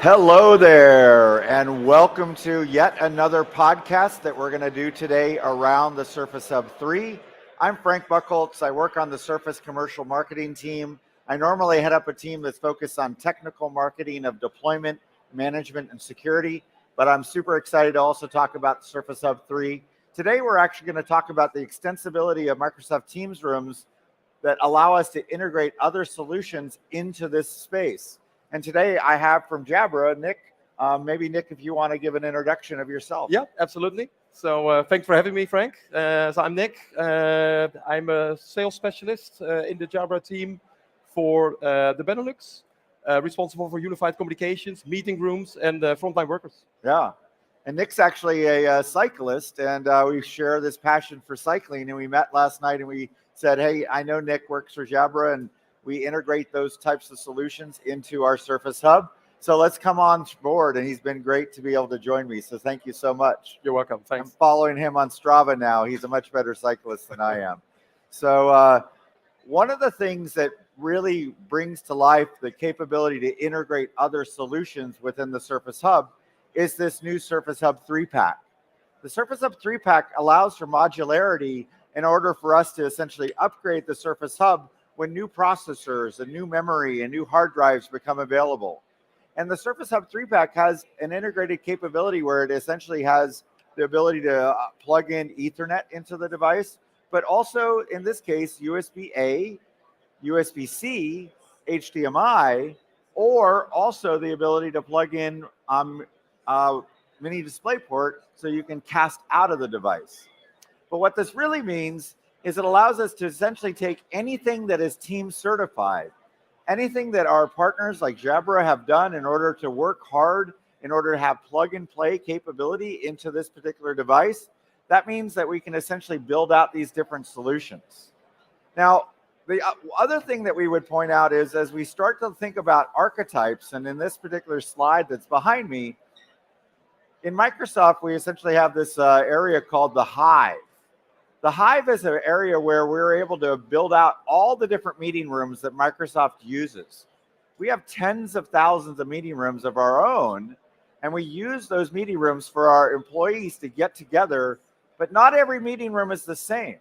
Hello there, and welcome to yet another podcast that we're going to do today around the Surface Hub 3. I'm Frank Buchholz. I work on the Surface commercial marketing team. I normally head up a team that's focused on technical marketing of deployment, management, and security, but I'm super excited to also talk about the Surface Hub 3. Today, we're actually going to talk about the extensibility of Microsoft Teams rooms that allow us to integrate other solutions into this space. And today I have from Jabra, Nick. Maybe Nick, if you want to give an introduction of yourself. Yeah, absolutely. So thanks for having me, Frank. So I'm Nick. I'm a sales specialist in the Jabra team for the Benelux, responsible for unified communications, meeting rooms, and frontline workers. Yeah. And Nick's actually a cyclist, and we share this passion for cycling. And we met last night and we said, hey, I know Nick works for Jabra, and we integrate those types of solutions into our Surface Hub. So let's come on board, and he's been great to be able to join me. So thank you so much. You're welcome. Thanks. I'm following him on Strava now. He's a much better cyclist than I am. So one of the things that really brings to life the capability to integrate other solutions within the Surface Hub is this new Surface Hub 3-pack. The Surface Hub 3-pack allows for modularity in order for us to essentially upgrade the Surface Hub when new processors and new memory and new hard drives become available. And the Surface Hub 3-pack has an integrated capability where it essentially has the ability to plug in Ethernet into the device, but also in this case, USB-A, USB-C, HDMI, or also the ability to plug in mini DisplayPort so you can cast out of the device. But what this really means is it allows us to essentially take anything that is Teams certified, anything that our partners like Jabra have done in order to work hard, in order to have plug and play capability into this particular device. That means that we can essentially build out these different solutions. Now, the other thing that we would point out is as we start to think about archetypes, and in this particular slide that's behind me, in Microsoft, we essentially have this area called the Hive. The Hive is an area where we're able to build out all the different meeting rooms that Microsoft uses. We have tens of thousands of meeting rooms of our own, and we use those meeting rooms for our employees to get together, but not every meeting room is the same.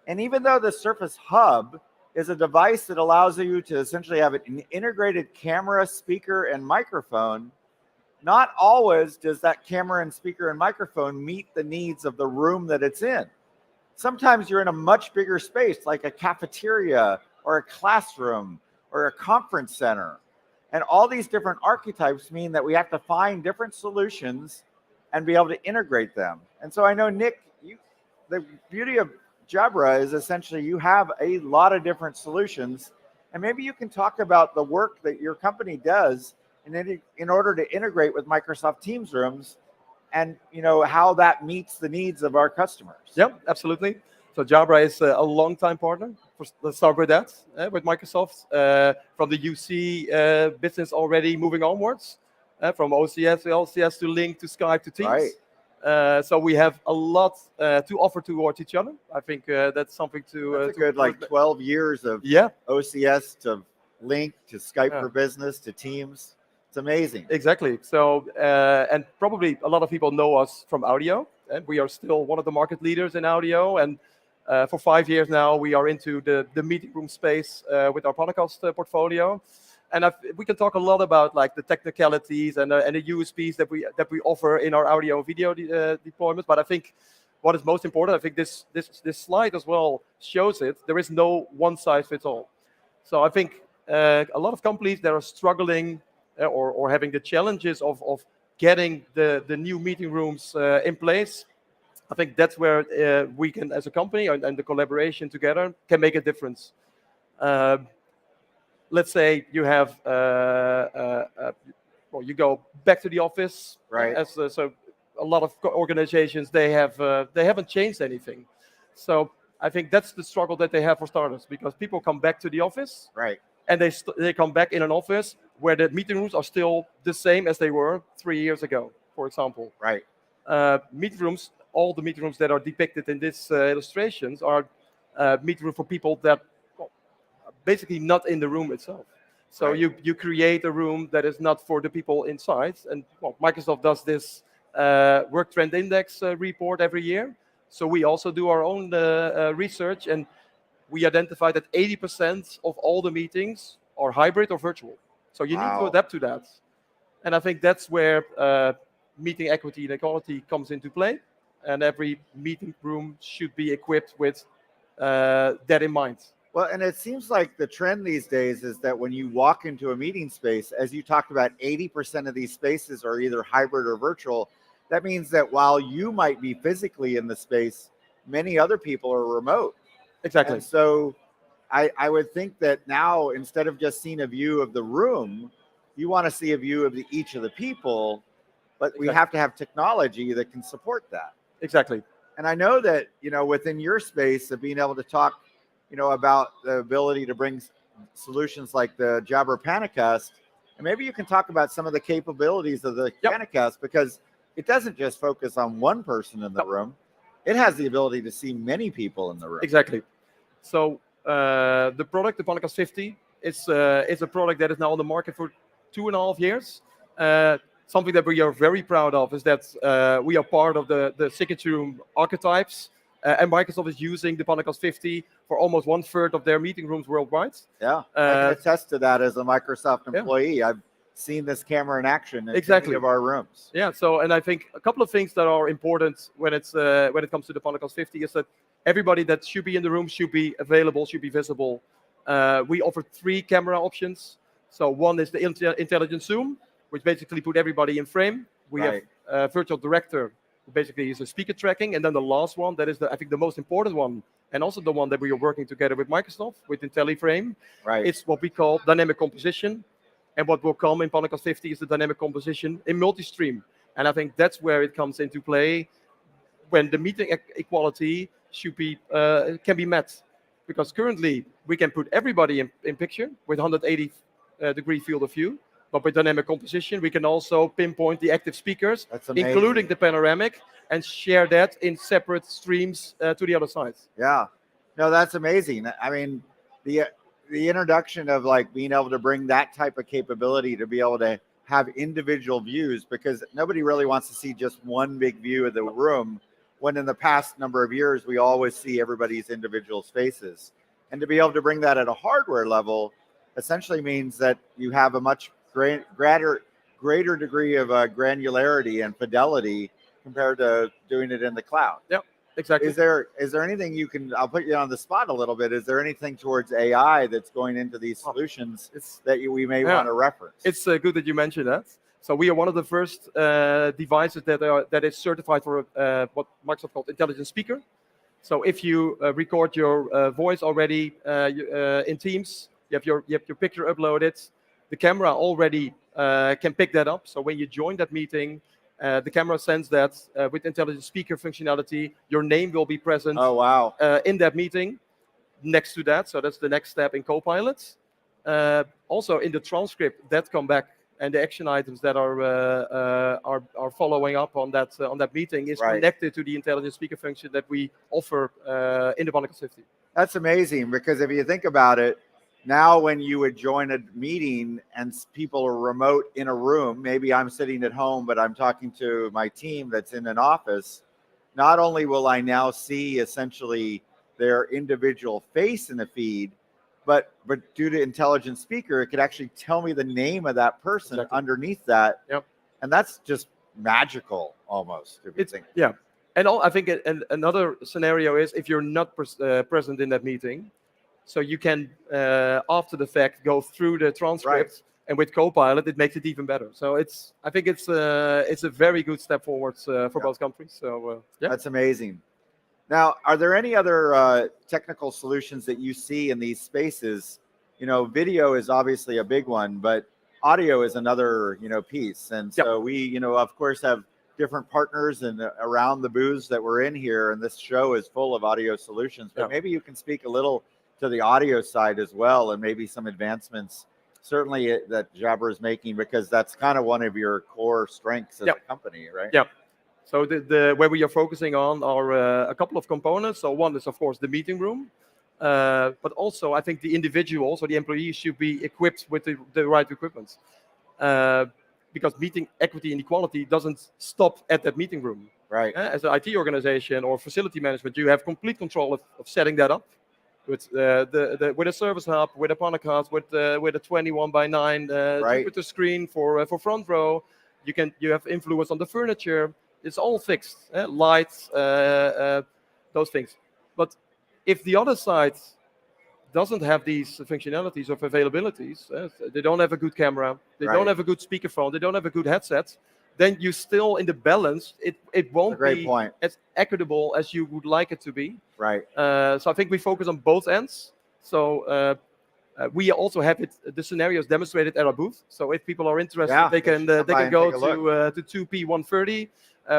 And even though the Surface Hub is a device that allows you to essentially have an integrated camera, speaker, and microphone, not always does that camera and speaker and microphone meet the needs of the room that it's in. Sometimes you're in a much bigger space, like a cafeteria or a classroom or a conference center. And all these different archetypes mean that we have to find different solutions and be able to integrate them. And so I know, Nick, the beauty of Jabra is essentially you have a lot of different solutions. And maybe you can talk about the work that your company does in order to integrate with Microsoft Teams rooms, and how that meets the needs of our customers. Yep, absolutely. So Jabra is a long-time partner. Let's start with that, with Microsoft. From the UC business already moving onwards, from OCS to LCS to Link to Skype to Teams. Right. So we have a lot to offer towards each other. I think that's something to... That's a good 12 years of OCS to Link to Skype for Business to Teams. It's amazing. Exactly. So, and probably a lot of people know us from audio. And we are still one of the market leaders in audio. And for 5 years now, we are into the meeting room space with our podcast portfolio. And we can talk a lot about like the technicalities and the USPs that we offer in our audio and video deployments. But I think what is most important, I think this slide as well shows it. There is no one size fits all. So I think a lot of companies that are struggling or having the challenges of getting the new meeting rooms in place, I think that's where we can, as a company and the collaboration together, can make a difference. Let's say you have, you go back to the office. Right. So a lot of organizations, they haven't changed anything. So I think that's the struggle that they have for starters, because people come back to the office. Right. And they come back in an office where the meeting rooms are still the same as they were 3 years ago, for example. Right. Meeting rooms, all the meeting rooms that are depicted in these illustrations are meeting rooms for people that are basically not in the room itself. So Right. you create a room that is not for the people inside. And well, Microsoft does this work trend index report every year. So we also do our own research, and we identify that 80% of all the meetings are hybrid or virtual. So you need to Wow. adapt to that. And I think that's where meeting equity and equality comes into play. And every meeting room should be equipped with that in mind. Well, and it seems like the trend these days is that when you walk into a meeting space, as you talked about, 80% of these spaces are either hybrid or virtual. That means that while you might be physically in the space, many other people are remote. Exactly. And so I would think that now, instead of just seeing a view of the room, you want to see a view of each of the people, but we Exactly. have to have technology that can support that. Exactly. And I know that, within your space of being able to talk, about the ability to bring solutions like the Jabber Panicast, and maybe you can talk about some of the capabilities of the Yep. Panicast, because it doesn't just focus on one person in the room. It has the ability to see many people in the room. Exactly. So the product, the Panicast 50, is a product that is now on the market for 2.5 years. Something that we are very proud of is that we are part of the signature room archetypes, and Microsoft is using the Panicast 50 for almost 1/3 of their meeting rooms worldwide. Yeah, I can attest to that as a Microsoft employee. I've seen this camera in action in Exactly. many of our rooms. Yeah. So, and I think a couple of things that are important when it comes to the Panicast 50 is that everybody that should be in the room should be available, should be visible. We offer 3 camera options. So one is the intelligent zoom, which basically put everybody in frame. We Right. have virtual director, who basically is a speaker tracking, and then the last one, that is I think the most important one, and also the one that we are working together with Microsoft with IntelliFrame. Right. It's what we call dynamic composition, and what will come in Panicast 50 is the dynamic composition in multi-stream. And I think that's where it comes into play when the meeting equality should be can be met, because currently we can put everybody in picture with 180 degree field of view, but with dynamic composition we can also pinpoint the active speakers, That's amazing. including the panoramic, and share that in separate streams to the other side. Yeah, no, that's amazing. I mean, the introduction of like being able to bring that type of capability to be able to have individual views, because nobody really wants to see just one big view of the room, when in the past number of years we always see everybody's individual faces. And to be able to bring that at a hardware level essentially means that you have a much greater degree of granularity and fidelity compared to doing it in the cloud. Yep, exactly. Is there anything you can? I'll put you on the spot a little bit. Is there anything towards AI that's going into these solutions that we may want to reference? It's good that you mentioned that. So we are one of the first devices that is certified for what Microsoft called intelligent speaker. So if you record your voice already in Teams, you have your picture uploaded, the camera already can pick that up. So when you join that meeting, the camera sends that with intelligent speaker functionality, your name will be present. Oh, wow. In that meeting. Next to that, so that's the next step in Copilot. Also in the transcript that come back, and the action items that are following up on that meeting is connected to the intelligent speaker function that we offer in the Panicast 50. That's amazing, because if you think about it, now when you would join a meeting and people are remote in a room, maybe I'm sitting at home, but I'm talking to my team that's in an office, not only will I now see essentially their individual face in the feed, but due to intelligent speaker, it could actually tell me the name of that person underneath that. Yep. And that's just magical almost, if you think. Yeah. And I think another scenario is if you're not present in that meeting, so you can, after the fact, go through the transcript, and with Copilot, it makes it even better. So I think it's a very good step forward for both countries. So that's amazing. Now, are there any other technical solutions that you see in these spaces? Video is obviously a big one, but audio is another, piece. And so we, of course, have different partners and around the booths that we're in here, and this show is full of audio solutions. But maybe you can speak a little to the audio side as well, and maybe some advancements, certainly that Jabber is making, because that's kind of one of your core strengths as a company, right? Yeah. So where we are focusing on are a couple of components. So one is, of course, the meeting room. But also, I think the individuals or the employees should be equipped with the right equipment. Because meeting equity and equality doesn't stop at that meeting room. Right. As an IT organization or facility management, you have complete control of setting that up with with a service hub, with a Panacast, with a 21:9 Right. Jupyter screen for front row. You have influence on the furniture. It's all fixed, lights, those things. But if the other side doesn't have these functionalities of availabilities, they don't have a good camera, they Right. don't have a good speakerphone, they don't have a good headset, then you still in the balance, it won't great be point. as equitable as you would like it to be. Right. So I think we focus on both ends. So we also have the scenarios demonstrated at our booth. So if people are interested, Yeah, they can should come by and go take a to 2P130.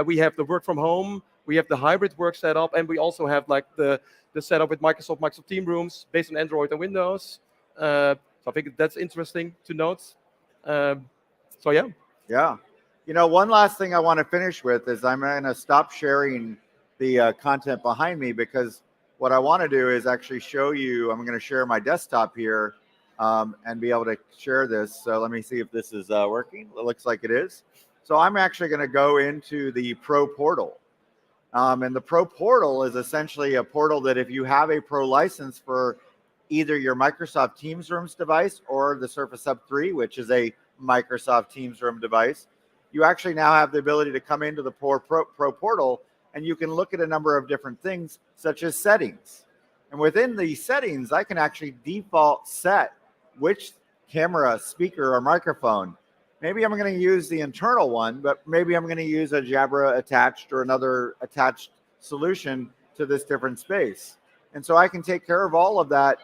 We have the work from home, we have the hybrid work set up, and we also have like the setup with Microsoft Team Rooms based on Android and Windows. So I think that's interesting to note. So yeah. Yeah. You know, one last thing I want to finish with is I'm going to stop sharing the content behind me, because what I want to do is actually show you. I'm going to share my desktop here and be able to share this. So let me see if this is working. It looks like it is. So I'm actually going to go into the Pro Portal. And the Pro Portal is essentially a portal that if you have a Pro license for either your Microsoft Teams Rooms device or the Surface Hub 3, which is a Microsoft Teams Room device, you actually now have the ability to come into the Pro Portal, and you can look at a number of different things such as settings. And within the settings, I can actually default set which camera, speaker, or microphone. Maybe I'm going to use the internal one, but maybe I'm going to use a Jabra attached or another attached solution to this different space. And so I can take care of all of that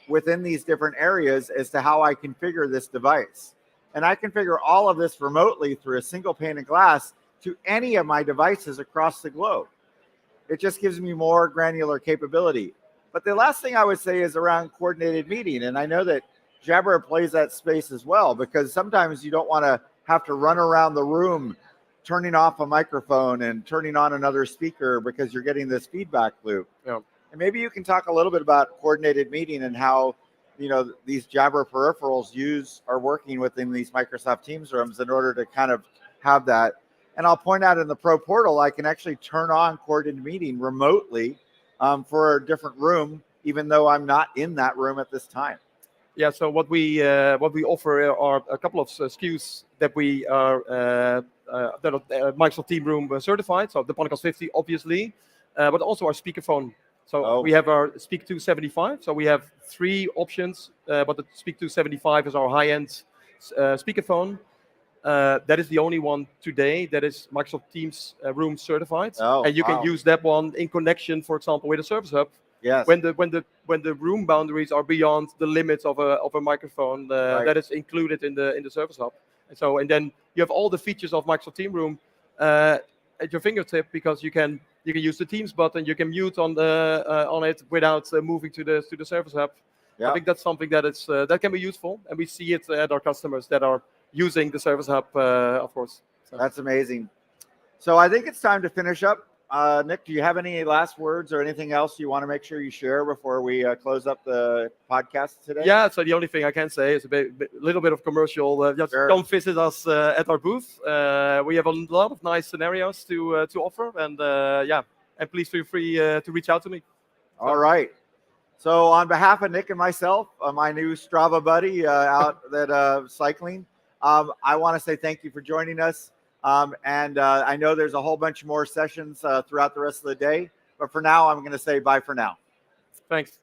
within these different areas as to how I configure this device. And I configure all of this remotely through a single pane of glass to any of my devices across the globe. It just gives me more granular capability. But the last thing I would say is around coordinated meeting. And I know that Jabra plays that space as well, because sometimes you don't want to have to run around the room turning off a microphone and turning on another speaker because you're getting this feedback loop. Yeah. And maybe you can talk a little bit about coordinated meeting and how, you know, these Jabra peripherals are working within these Microsoft Teams rooms in order to kind of have that. And I'll point out in the Pro Portal, I can actually turn on coordinated meeting remotely for a different room, even though I'm not in that room at this time. Yeah, so what we offer are a couple of SKUs that we are that are Microsoft Team Room certified. So the Panacast 50, obviously, but also our speakerphone. So we have our Speak 275. So we have 3 options, but the Speak 275 is our high-end speakerphone. That is the only one today that is Microsoft Teams Room certified, and you can use that one in connection, for example, with a Service Hub. Yes. When the room boundaries are beyond the limits of a microphone, that is included in the Service Hub. And then you have all the features of Microsoft Team Room at your fingertip, because you can use the Teams button, you can mute on it without moving to the Service Hub. Yeah. I think that's something that can be useful, and we see it at our customers that are using the Service Hub, of course. So. That's amazing. So I think it's time to finish up. Nick, do you have any last words or anything else you want to make sure you share before we close up the podcast today? Yeah, so the only thing I can say is a little bit of commercial. Just come visit us at our booth. We have a lot of nice scenarios to offer, and and please feel free to reach out to me. All right. So on behalf of Nick and myself, my new Strava buddy out at cycling, I want to say thank you for joining us. And I know there's a whole bunch more sessions throughout the rest of the day, but for now, I'm going to say bye for now. Thanks.